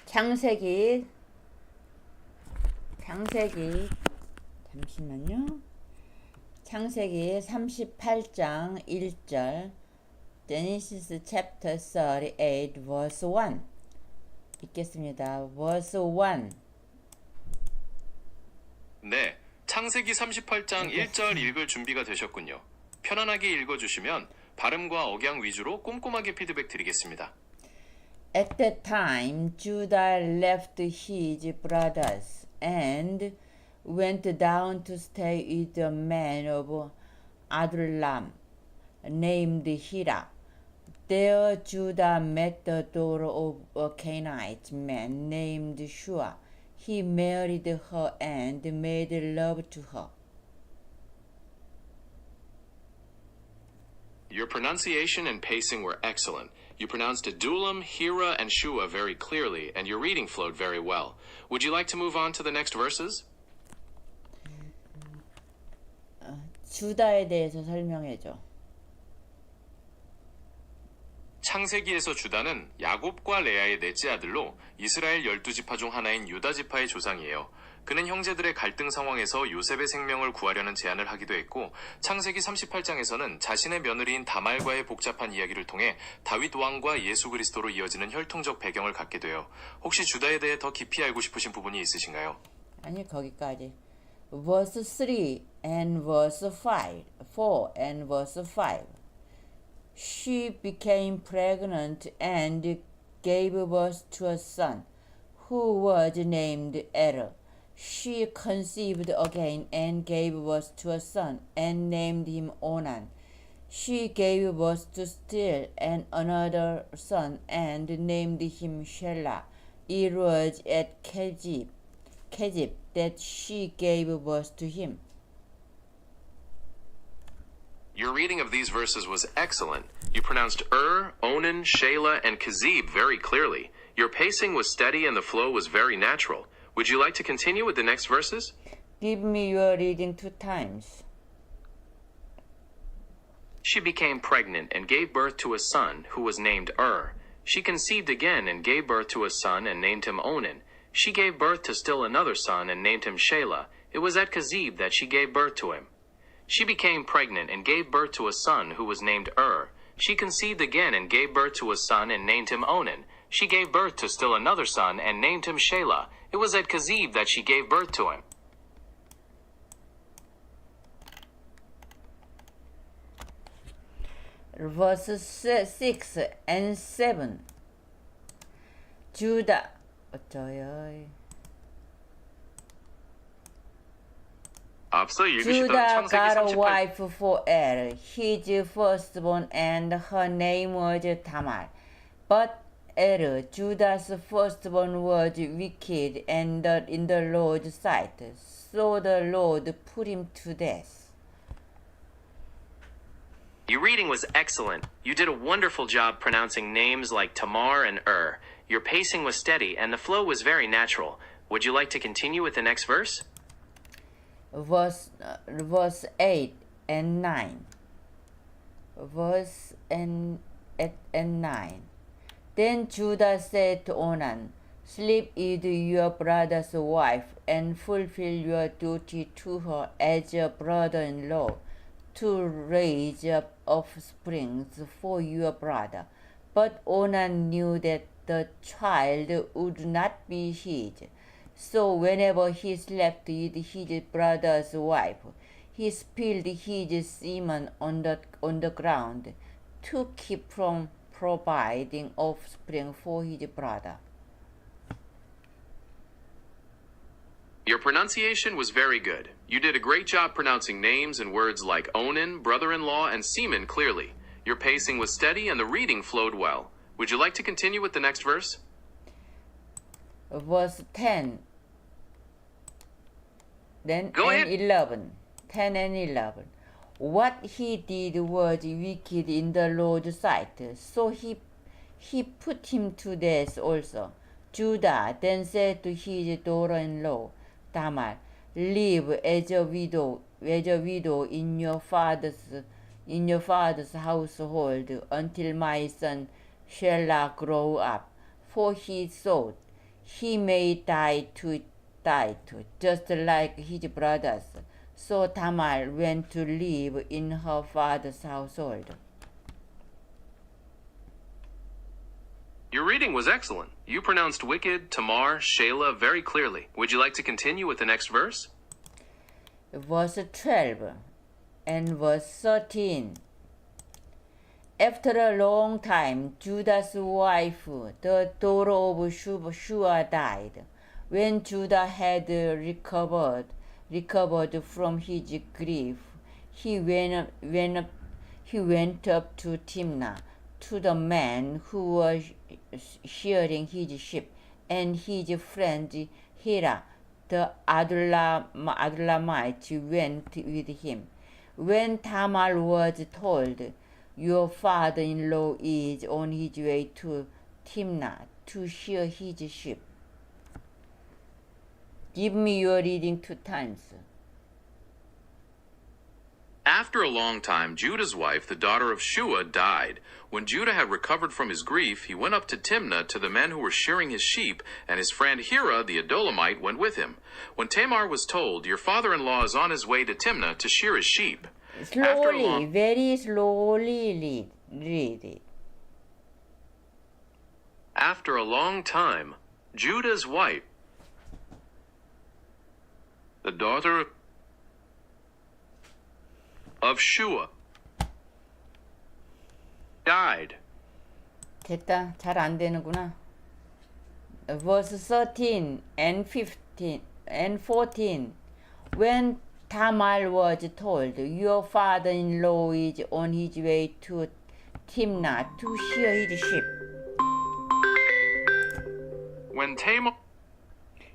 창세기 잠시만요. 창세기 38장 1절 Genesis chapter 38 verse 1 읽겠습니다. verse 1 네, 창세기 38장 1절 읽을 준비가 되셨군요. 편안하게 읽어주시면 발음과 억양 위주로 꼼꼼하게 피드백 드리겠습니다. At that time, Judah left his brothers and went down to stay with a man of Adullam named Hira. There Judah met the daughter of a Canaanite man named Shua. He married her and made love to her. Your pronunciation and pacing were excellent. You pronounced Adullam, Hira, and Shua very clearly, and your reading flowed very well. Would you like to move on to the next verses? 주다에 대해서 설명해줘. 창세기에서 주다는 야곱과 레아의 넷째 아들로 이스라엘 12지파 중 하나인 유다 지파의 조상이에요. 그는 형제들의 갈등 상황에서 요셉의 생명을 구하려는 제안을 하기도 했고, 창세기 38장에서는 자신의 며느리인 다말과의 복잡한 이야기를 통해 다윗 왕과 예수 그리스도로 이어지는 혈통적 배경을 갖게 돼요. 혹시 주다에 대해 더 깊이 알고 싶으신 부분이 있으신가요? 아니, 거기까지. verse 3 and verse 4 and verse 5. She became pregnant and gave birth to a son, who was named Er. She conceived again and gave birth to a son and named him Onan. She gave birth to still and another son and named him Shelah. It was at Kezib that she gave birth to him. Your reading of these verses was excellent. You pronounced Onan, Shelah, and Kezib very clearly. Your pacing was steady and the flow was very natural. Would you like to continue with the next verses? Give me your reading 2 times. She became pregnant and gave birth to a son who was named She conceived again and gave birth to a son and named him Onan. She gave birth to still another son and named him Shelah. It was at Kezib that she gave birth to him. She became pregnant and gave birth to a son who was named She conceived again and gave birth to a son and named him Onan. She gave birth to still another son and named him Shelah. It was at Kezib that she gave birth to him. Verses 6 and 7. Judah 앞서 읽으시던 Judah 창세기 got a 38 wife for Er, his firstborn, and her name was Tamar. But Er, Judah's firstborn, was wicked and in the Lord's sight, so the Lord put him to death. Your reading was excellent. You did a wonderful job pronouncing names like Tamar and Your pacing was steady and the flow was very natural. Would you like to continue with the next verse? Verse 8 and 9. Verse and 9. Then Judah said to Onan, sleep with your brother's wife and fulfill your duty to her as a brother-in-law, to raise up offspring for your brother. But Onan knew that the child would not be his. So whenever he slept with his brother's wife, he spilled his semen on the ground to keep from providing offspring for his brother. Your pronunciation was very good. You did a great job pronouncing names and words like Onan, brother-in-law, and semen clearly. Your pacing was steady and the reading flowed well. Would you like to continue with the next verse? Verse 10. Then Go and ahead. 11. 10 and 11. What he did was wicked in the Lord's sight, so he put him to death also. Judah then said to his daughter-in-law, Tamar, live as a widow in your father's household until my son Shelah grow up. For he thought he may die too, just like his brothers. So Tamar went to live in her father's household. Your reading was excellent. You pronounced wicked, Tamar, Shelah very clearly. Would you like to continue with the next verse? Verse 12 and verse 13. After a long time, Judah's wife, the daughter of Shua, died. When Judah had recovered from his grief, he went up to Timnah, to the man who was shearing his sheep, and his friend Hira, the Adullamite, went with him. When Tamar was told, "Your father-in-law is on his way to Timnah to shear his sheep," give me your reading 2 times. After a long time, Judah's wife, the daughter of Shua, died. When Judah had recovered from his grief, he went up to Timnah to the men who were shearing his sheep, and his friend Hira, the Adullamite, went with him. When Tamar was told, "Your father-in-law is on his way to Timnah to shear his sheep," Slowly, very slowly read it. after a long time, Judah's wife, the daughter of Shua, died. 됐다. 잘 안 되는구나. Verse 13 and 15 and 14. When Tamar was told, "Your father-in-law is on his way to Timnah to shear his sheep." When Tamar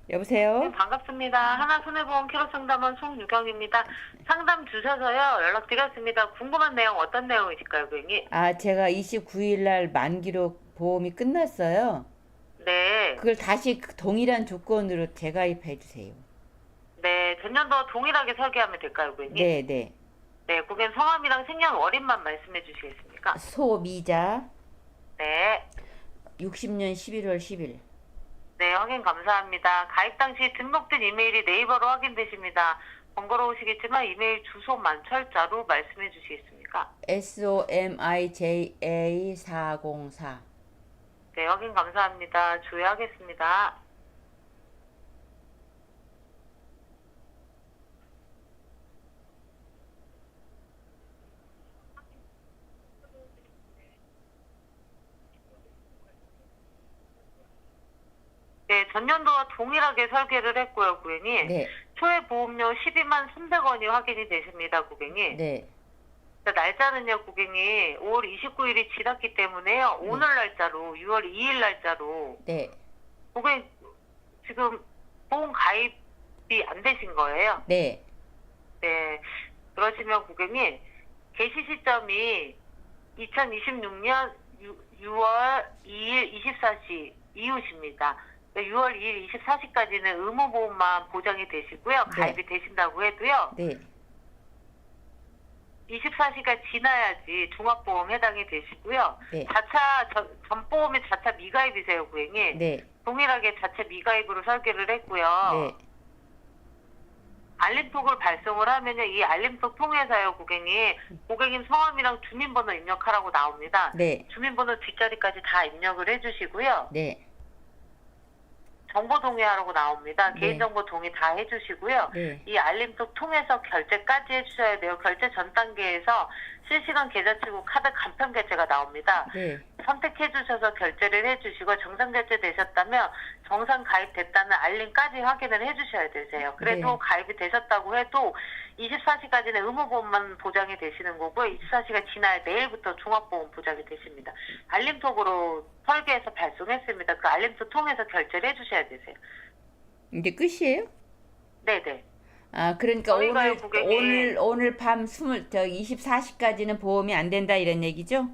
여보세요? 반갑습니다. 하나손해보험 키로상담원 송유경입니다. 상담 주셔서요. 연락드렸습니다. 궁금한 내용 어떤 내용이실까요, 고객님? 제가 29일 날 만기로 보험이 끝났어요. 네. 그걸 다시 동일한 조건으로 재가입해 주세요. 네. 전년도와 동일하게 설계하면 될까요, 고객님? 네, 네. 네. 고객님 성함이랑 생년월일만 말씀해 주시겠습니까? 소미자 네. 60년 11월 10일. 네. 확인 감사합니다. 가입 당시 등록된 이메일이 네이버로 확인되십니다. 번거로우시겠지만 이메일 주소만 철자로 말씀해 주시겠습니까? SOMIJA404. 네. 확인 감사합니다. 조회하겠습니다. 네, 전년도와 동일하게 설계를 했고요, 고객님. 네. 초회 보험료 12만 300원이 확인이 되십니다, 고객님. 네. 날짜는요, 고객님, 5월 29일이 지났기 때문에요. 오늘 날짜로, 6월 2일 날짜로. 네. 고객님, 지금 보험 가입이 안 되신 거예요? 네. 네. 그러시면 고객님, 개시 시점이 2026년 6월 2일 24시 이후십니다. 6월 2일 24시까지는 의무보험만 보장이 되시고요. 가입이 되신다고 해도요. 네. 24시가 지나야지 종합보험 해당이 되시고요. 네. 전보험이 자차 미가입이세요, 고객님. 네. 동일하게 자체 미가입으로 설계를 했고요. 네. 알림톡을 발송을 하면요. 이 알림톡 통해서요, 고객님 성함이랑 주민번호 입력하라고 나옵니다. 네. 주민번호 뒷자리까지 다 입력을 해주시고요. 네. 정보 동의하라고 나옵니다. 네. 개인정보 동의 다 해주시고요. 네. 이 알림톡 통해서 결제까지 해주셔야 돼요. 결제 전 단계에서 실시간 계좌치고 카드 간편 결제가 나옵니다. 네. 선택해주셔서 결제를 해주시고 정상 결제되셨다면 정상 가입됐다는 알림까지 확인을 해주셔야 되세요. 그래도 네. 가입이 되셨다고 해도 24시까지는 의무보험만 보장이 되시는 거고요. 24시가 지나야 내일부터 종합보험 보장이 되십니다. 알림톡으로 설계해서 발송했습니다. 그 알림톡 통해서 결제를 해주셔야 되세요. 이제 끝이에요? 네네. 그러니까 저희가요, 고객님. 오늘 밤 24시까지는 보험이 안 된다 이런 얘기죠?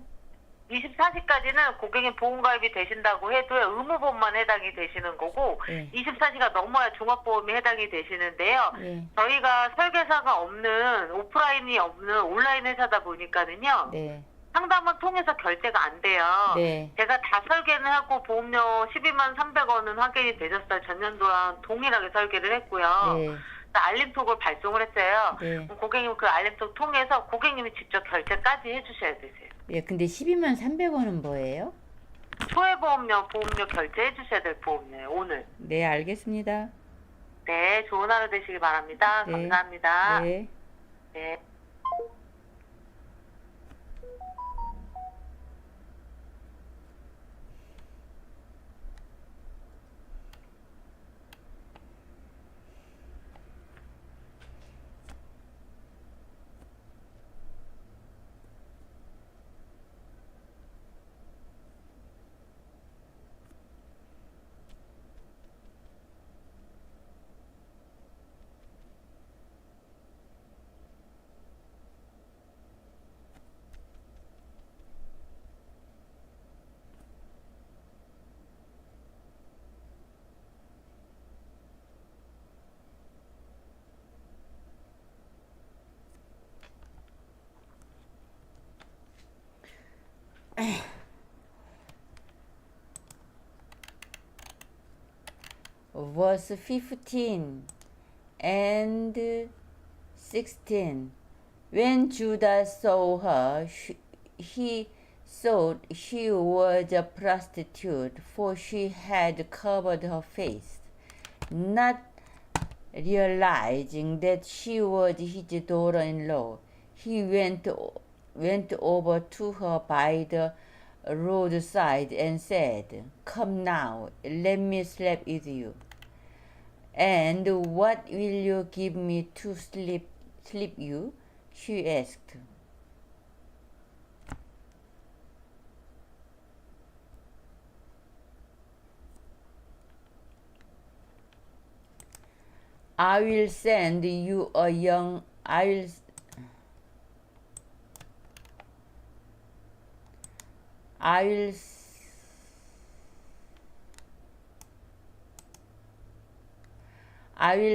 24시까지는 고객님 보험가입이 되신다고 해도 의무보험만 해당이 되시는 거고 네. 24시가 넘어야 종합보험이 해당이 되시는데요. 네. 저희가 설계사가 없는 오프라인이 없는 온라인 회사다 보니까는요. 네. 상담원 통해서 결제가 안 돼요. 네. 제가 다 설계는 하고 보험료 12만 300원은 확인이 되셨어요. 전년도랑 동일하게 설계를 했고요. 네. 알림톡을 발송을 했어요. 네. 고객님 그 알림톡 통해서 고객님이 직접 결제까지 해주셔야 되세요. 예, 근데 12만 300원은 뭐예요? 소해보험료, 보험료 결제해 주셔야 될 보험료예요, 오늘. 네, 알겠습니다. 네, 좋은 하루 되시기 바랍니다. 네. 감사합니다. 네. 네. Verse 15 and 16. When Judah saw her, he thought she was a prostitute, for she had covered her face, not realizing that she was his daughter-in-law. He went over to her by the roadside and said, "Come now, let me sleep with you." "And what will you give me to sleep you?" she asked. I will send you a young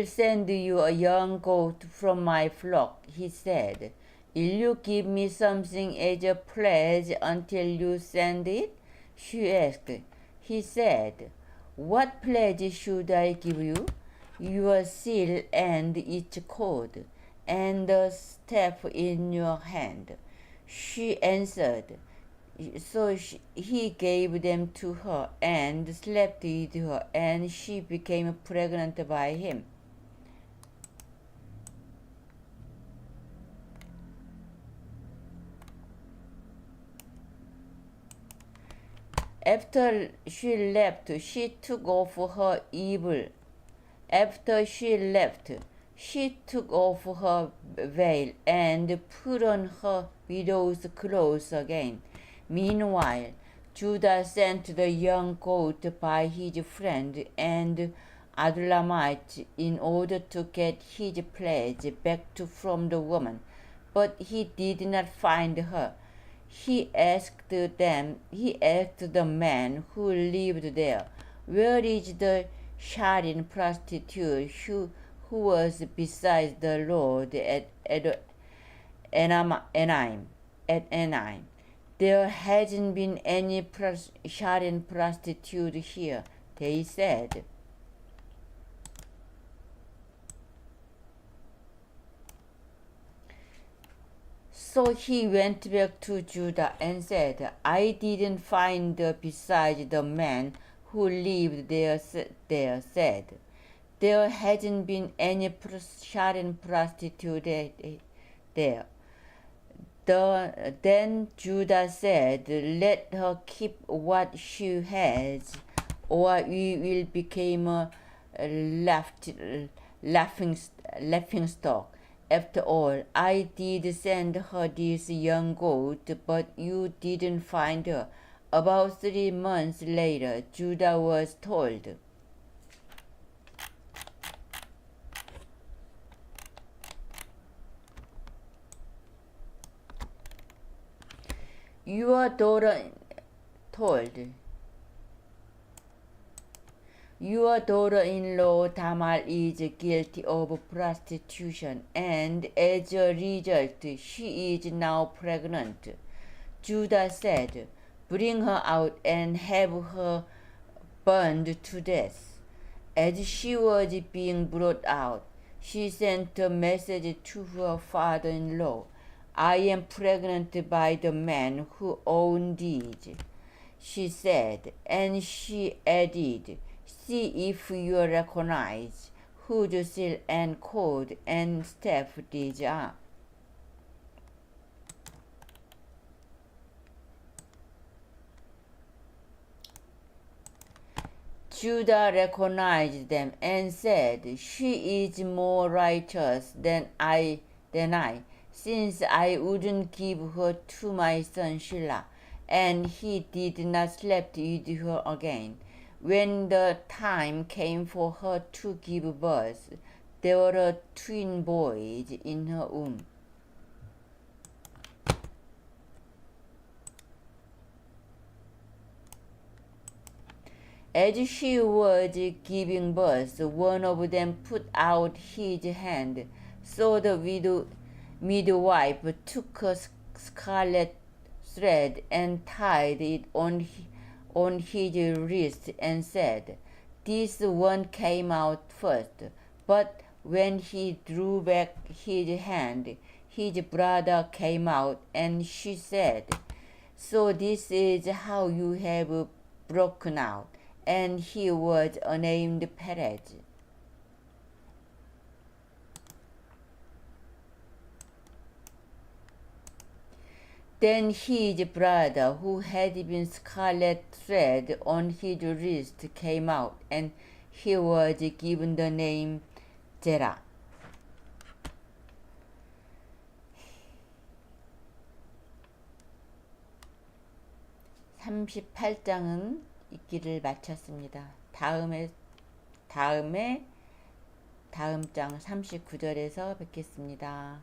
send you a young goat from my flock, he said. "Will you give me something as a pledge until you send it?" she asked. He said, "What pledge should I give you?" "Your seal and its cord, and the staff in your hand," she answered. So he gave them to her and slept with her, and she became pregnant by him. After she left, she took off her veil and put on her widow's clothes again. Meanwhile, Judah sent the young goat by his friend and Adullamite in order to get his pledge back from the woman, but he did not find her. He asked the man who lived there, "Where is the Sharin prostitute who was beside the Lord at Enaim? There hasn't been any Sharin prostitute here," they said. So he went back to Judah and said, "I didn't find her besides the man who lived there said. There hasn't been any Sharin prostitute there." Then Judah said, "Let her keep what she has, or we will become a laughing stock. After all, I did send her this young goat, but you didn't find her." About 3 months later, Judah was told, Your daughter-in-law Tamar is guilty of prostitution, and as a result, she is now pregnant. Judah said, "Bring her out and have her burned to death." As she was being brought out, she sent a message to her father-in-law. "I am pregnant by the man who owned these," she said, and she added, "See if you recognize whose seal and cord and staff these are." Judah recognized them and said, "She is more righteous than I, since I wouldn't give her to my son Shelah, and he did not sleep with her again." When the time came for her to give birth, there were twin boys in her womb. As she was giving birth, one of them put out his hand. So the midwife took a scarlet thread and tied it on his wrist and said, "This one came out first." But when he drew back his hand, his brother came out, and she said, "So this is how you have broken out." And he was named Perez. Then his brother, who had been scarlet thread on his wrist, came out, and he was given the name Zerah. (38장은) 읽기를 마쳤습니다. 다음 장 39절에서 뵙겠습니다.